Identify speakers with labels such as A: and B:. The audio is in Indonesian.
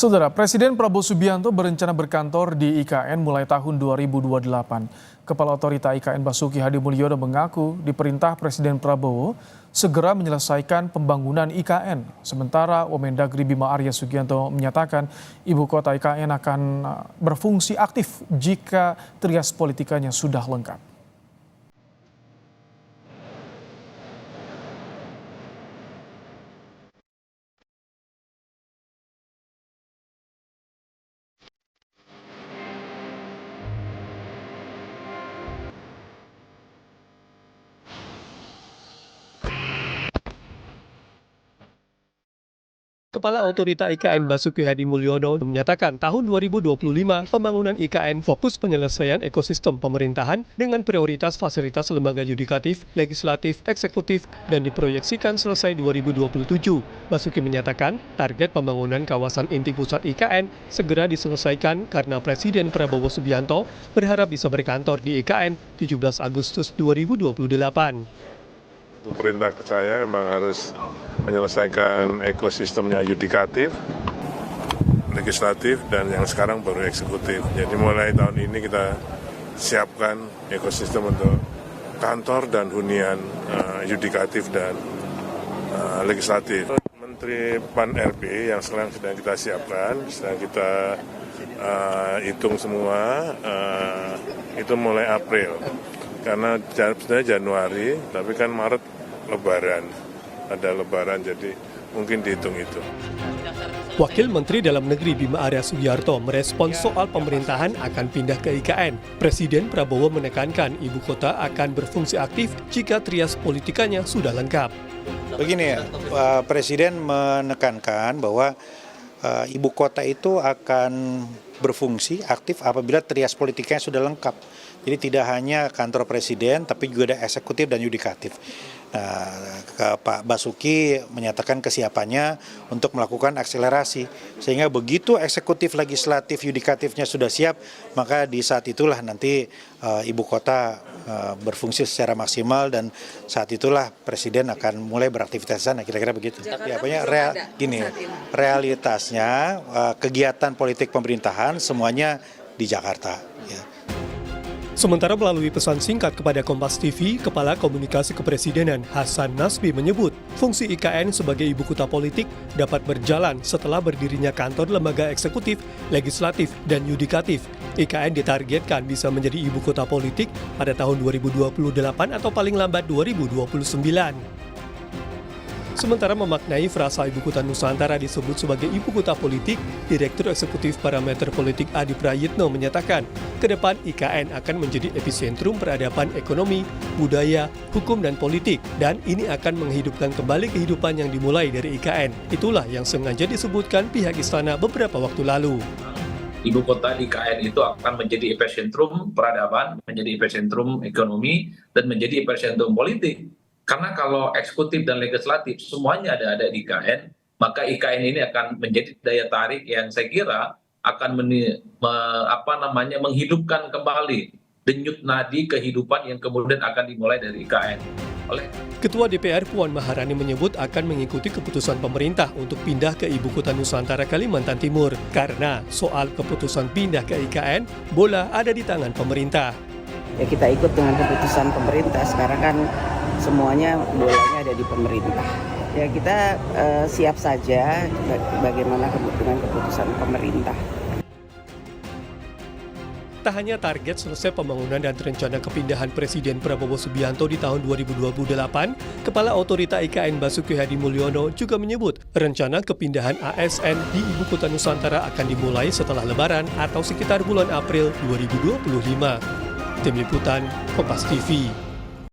A: Saudara, Presiden Prabowo Subianto berencana berkantor di IKN mulai tahun 2028. Kepala Otorita IKN Basuki Hadimulyono mengaku diperintah Presiden Prabowo segera menyelesaikan pembangunan IKN. Sementara Wamendagri Bima Arya Sugianto menyatakan ibu kota IKN akan berfungsi aktif jika trias politikanya sudah lengkap.
B: Kepala Otorita IKN Basuki Hadimulyono menyatakan tahun 2025 pembangunan IKN fokus penyelesaian ekosistem pemerintahan dengan prioritas fasilitas lembaga yudikatif, legislatif, eksekutif, dan diproyeksikan selesai 2027. Basuki menyatakan target pembangunan kawasan inti pusat IKN segera diselesaikan karena Presiden Prabowo Subianto berharap bisa berkantor di IKN 17 Agustus 2028.
C: Perintah ke saya memang harus menyelesaikan ekosistemnya yudikatif, legislatif, dan yang sekarang baru eksekutif. Jadi mulai tahun ini kita siapkan ekosistem untuk kantor dan hunian yudikatif dan legislatif. Menteri Pan-RB yang sekarang sedang kita siapkan, sedang kita hitung semua, itu mulai April. Karena sebenarnya Januari, tapi kan Maret Lebaran, ada Lebaran, jadi mungkin dihitung itu.
B: Wakil Menteri Dalam Negeri Bima Arya Sugiarto merespons soal pemerintahan akan pindah ke IKN. Presiden Prabowo menekankan ibu kota akan berfungsi aktif jika trias politikanya sudah lengkap.
D: Begini ya, Presiden menekankan bahwa ibu kota itu akan berfungsi aktif apabila trias politiknya sudah lengkap. Jadi tidak hanya kantor presiden, tapi juga ada eksekutif dan yudikatif. Nah, Pak Basuki menyatakan kesiapannya untuk melakukan akselerasi. Sehingga begitu eksekutif, legislatif, yudikatifnya sudah siap, maka di saat itulah nanti ibu kota berfungsi secara maksimal dan saat itulah presiden akan mulai beraktivitas sana, kira-kira begitu. Ya, realitasnya kegiatan politik pemerintahan semuanya di Jakarta. Ya.
B: Sementara melalui pesan singkat kepada Kompas TV, Kepala Komunikasi Kepresidenan Hasan Nasbi menyebut fungsi IKN sebagai ibu kota politik dapat berjalan setelah berdirinya kantor lembaga eksekutif, legislatif, dan yudikatif. IKN ditargetkan bisa menjadi ibu kota politik pada tahun 2028 atau paling lambat 2029. Sementara memaknai frasa ibu kota Nusantara disebut sebagai ibu kota politik, Direktur Eksekutif Parameter Politik Adi Prayitno menyatakan, ke depan IKN akan menjadi epicentrum peradaban ekonomi, budaya, hukum, dan politik, dan ini akan menghidupkan kembali kehidupan yang dimulai dari IKN. Itulah yang sengaja disebutkan pihak istana beberapa waktu lalu.
E: Ibu kota IKN itu akan menjadi epicentrum peradaban, menjadi epicentrum ekonomi, dan menjadi epicentrum politik. Karena kalau eksekutif dan legislatif semuanya ada di IKN, maka IKN ini akan menjadi daya tarik yang saya kira akan menghidupkan kembali denyut nadi kehidupan yang kemudian akan dimulai dari IKN.
B: Ketua DPR Puan Maharani menyebut akan mengikuti keputusan pemerintah untuk pindah ke Ibu Kota Nusantara Kalimantan Timur. Karena soal keputusan pindah ke IKN, bola ada di tangan pemerintah.
F: Ya kita ikut dengan keputusan pemerintah, sekarang kan semuanya bolanya ada di pemerintah. Ya kita siap saja bagaimana dengan keputusan pemerintah.
B: Tak hanya target selesai pembangunan dan rencana kepindahan Presiden Prabowo Subianto di tahun 2028, Kepala Otorita IKN Basuki Hadimulyono juga menyebut rencana kepindahan ASN di Ibu Kota Nusantara akan dimulai setelah Lebaran atau sekitar bulan April 2025. Tim Liputan, Kompas TV.